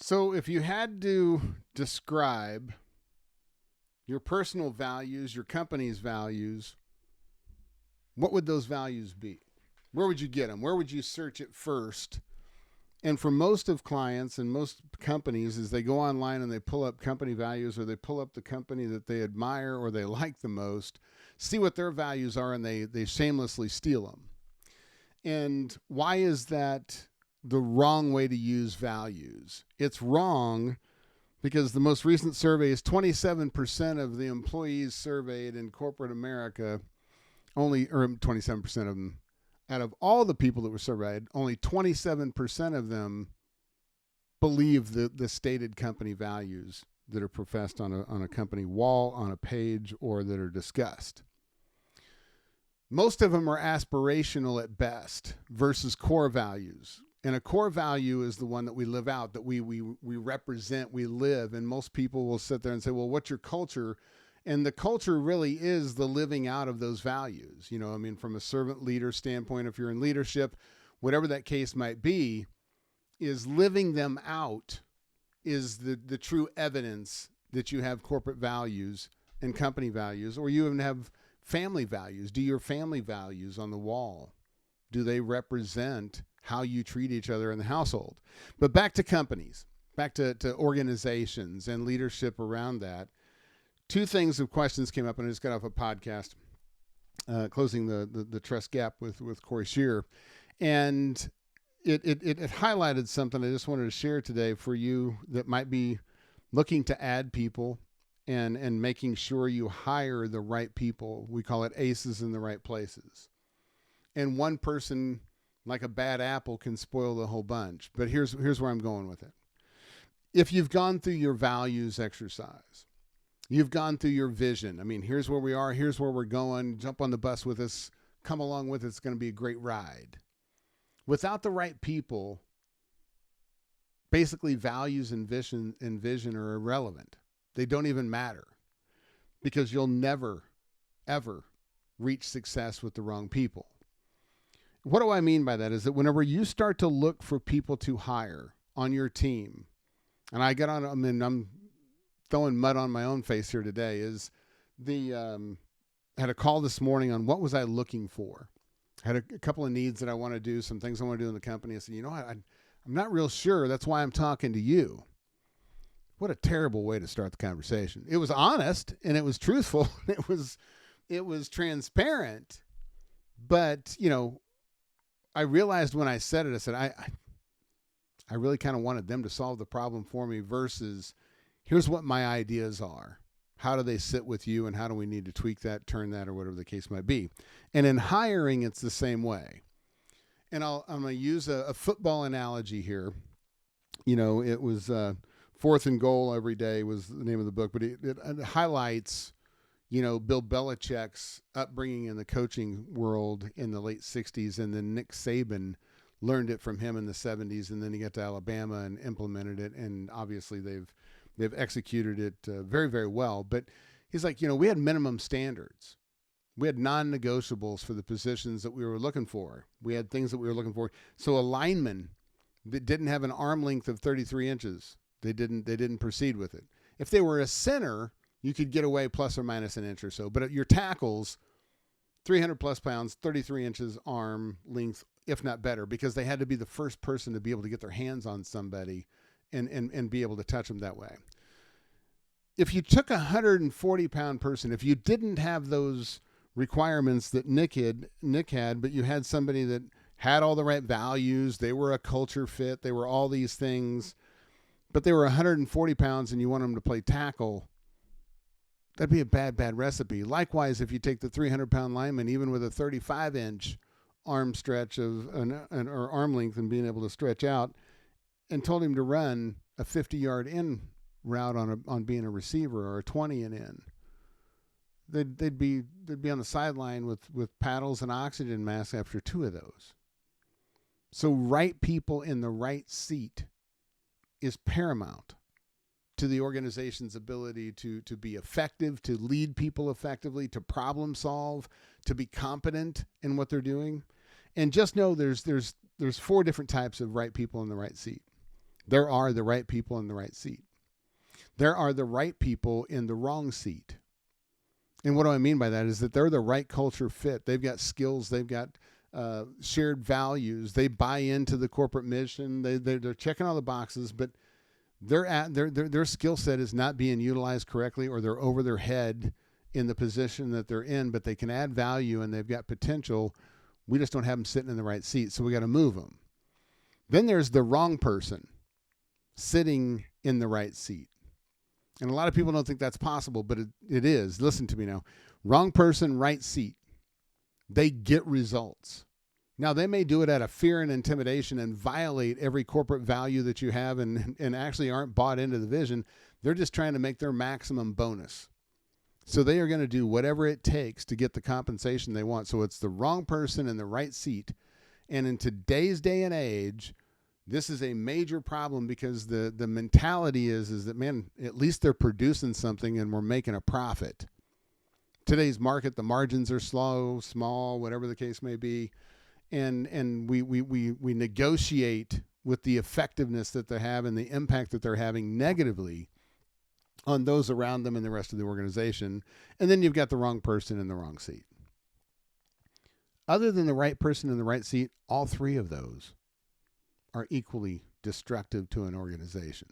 So, if you had to describe your personal values, your company's values, what would those values be? Where would you get them? Where would you search it first? And for most of clients and most companies, as they go online and they pull up company values or they pull up the company that they admire or they like the most, see what their values are, and they shamelessly steal them. And why is that the wrong way to use values? It's wrong because the most recent survey is 27% of the employees surveyed in corporate America, or 27% of them, out of all the people that were surveyed, only 27% of them believe the stated company values that are professed on a company wall, on a page, or that are discussed. Most of them are aspirational at best versus core values. And a core value is the one that we live out, that we represent, we live. And most people will sit there and say, well, what's your culture? And the culture really is the living out of those values. You know, I mean, from a servant leader standpoint, if you're in leadership, whatever that case might be, is living them out is the true evidence that you have corporate values and company values, or you even have family values. Do your family values on the wall, do they represent how you treat each other in the household? But back to companies, back to organizations and leadership around that. Two things of questions came up, and I just got off a podcast, Closing the Trust Gap with Corey Shear. And it highlighted something I just wanted to share today for you that might be looking to add people and making sure you hire the right people. We call it aces in the right places. And one person, like a bad apple, can spoil the whole bunch. But here's where I'm going with it. If you've gone through your values exercise, you've gone through your vision. I mean, here's where we are. Here's where we're going. Jump on the bus with us. Come along with us. It's going to be a great ride. Without the right people, basically values and vision are irrelevant. They don't even matter because you'll never, ever reach success with the wrong people. What do I mean by that is that whenever you start to look for people to hire on your team, and I get on, I mean, I'm throwing mud on my own face here today, is had a call this morning on what was I looking for. I had a couple of needs that I want to do, some things I want to do in the company. I said, you know what, I'm not real sure. That's why I'm talking to you. What a terrible way to start the conversation. It was honest and it was truthful. It was transparent. But, you know, I realized when I said it, I said, I really kind of wanted them to solve the problem for me versus here's what my ideas are. How do they sit with you, and how do we need to tweak that, turn that, or whatever the case might be? And in hiring, it's the same way. And I'm going to use a football analogy here. You know, it was Fourth and Goal Every Day was the name of the book, but it highlights, you know, Bill Belichick's upbringing in the coaching world in the late 60s, and then Nick Saban learned it from him in the 70s, and then he got to Alabama and implemented it, and obviously they've executed it very, very well. But he's like, you know, we had minimum standards. We had non-negotiables for the positions that we were looking for. We had things that we were looking for. So a lineman that didn't have an arm length of 33 inches, they didn't proceed with it. If they were a center, you could get away plus or minus an inch or so. But at your tackles, 300 plus pounds, 33 inches arm length, if not better, because they had to be the first person to be able to get their hands on somebody and be able to touch them that way. If you took a 140-pound person, if you didn't have those requirements that Nick had, but you had somebody that had all the right values, they were a culture fit, they were all these things, but they were 140 pounds and you want them to play tackle, that'd be a bad recipe. Likewise, if you take the 300-pound lineman, even with a 35-inch arm stretch or arm length and being able to stretch out, and told him to run a 50-yard in route on being a receiver or a 20 and in, they'd be on the sideline with paddles and oxygen masks after two of those. So right people in the right seat is paramount to the organization's ability to be effective, to lead people effectively, to problem solve, to be competent in what they're doing. And just know there's four different types of right people in the right seat. There are the right people in the right seat. There are the right people in the wrong seat. And what do I mean by that is that they're the right culture fit. They've got skills. They've got shared values. They buy into the corporate mission. They're checking all the boxes, but their skill set is not being utilized correctly, or they're over their head in the position that they're in, but they can add value and they've got potential. We just don't have them sitting in the right seat, so we got to move them. Then there's the wrong person sitting in the right seat. And a lot of people don't think that's possible, but it is. Listen to me now. Wrong person, right seat. They get results. Now, they may do it out of fear and intimidation and violate every corporate value that you have and actually aren't bought into the vision. They're just trying to make their maximum bonus. So they are going to do whatever it takes to get the compensation they want. So it's the wrong person in the right seat. And in today's day and age, this is a major problem because the mentality is that, man, at least they're producing something and we're making a profit. Today's market, the margins are slow, small, whatever the case may be. And we negotiate with the effectiveness that they have and the impact that they're having negatively on those around them and the rest of the organization. And then you've got the wrong person in the wrong seat. Other than the right person in the right seat, all three of those are equally destructive to an organization.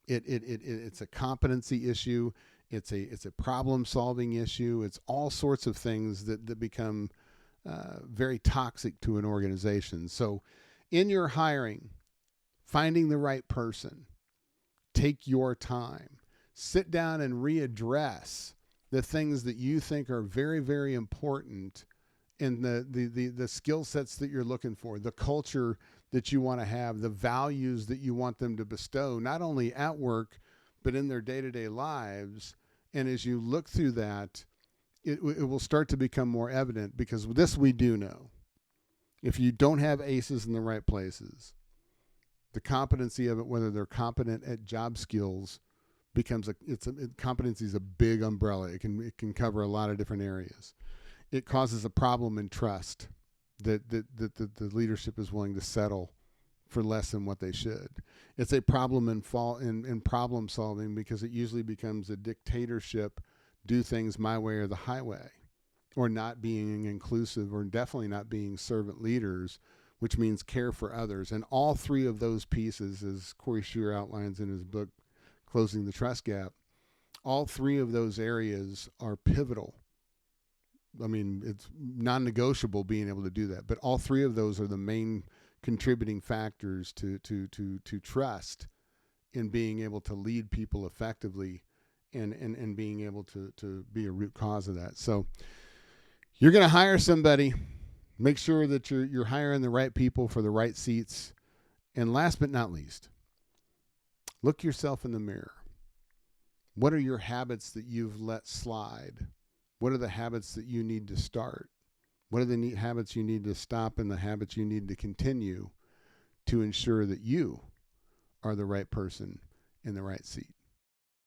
It's a competency issue. It's a problem-solving issue. It's all sorts of things that become very toxic to an organization. So in your hiring, finding the right person, take your time. Sit down and readdress the things that you think are very, very important in the skill sets that you're looking for, the culture that you want to have, the values that you want them to bestow, not only at work, but in their day-to-day lives. And as you look through that, it will start to become more evident, because this we do know. If you don't have aces in the right places, the competency of it, whether they're competent at job skills, competency is a big umbrella. It can cover a lot of different areas. It causes a problem in trust that the leadership is willing to settle for less than what they should. It's a problem in problem solving, because it usually becomes a dictatorship, do things my way or the highway, or not being inclusive, or definitely not being servant leaders, which means care for others. And all three of those pieces, as Corey Scheer outlines in his book, Closing the Trust Gap, all three of those areas are pivotal. I mean, it's non-negotiable being able to do that. But all three of those are the main contributing factors to trust in being able to lead people effectively and being able to be a root cause of that. So you're going to hire somebody. Make sure that you're hiring the right people for the right seats. And last but not least, look yourself in the mirror. What are your habits that you've let slide? What are the habits that you need to start? What are the habits you need to stop, and the habits you need to continue to ensure that you are the right person in the right seat?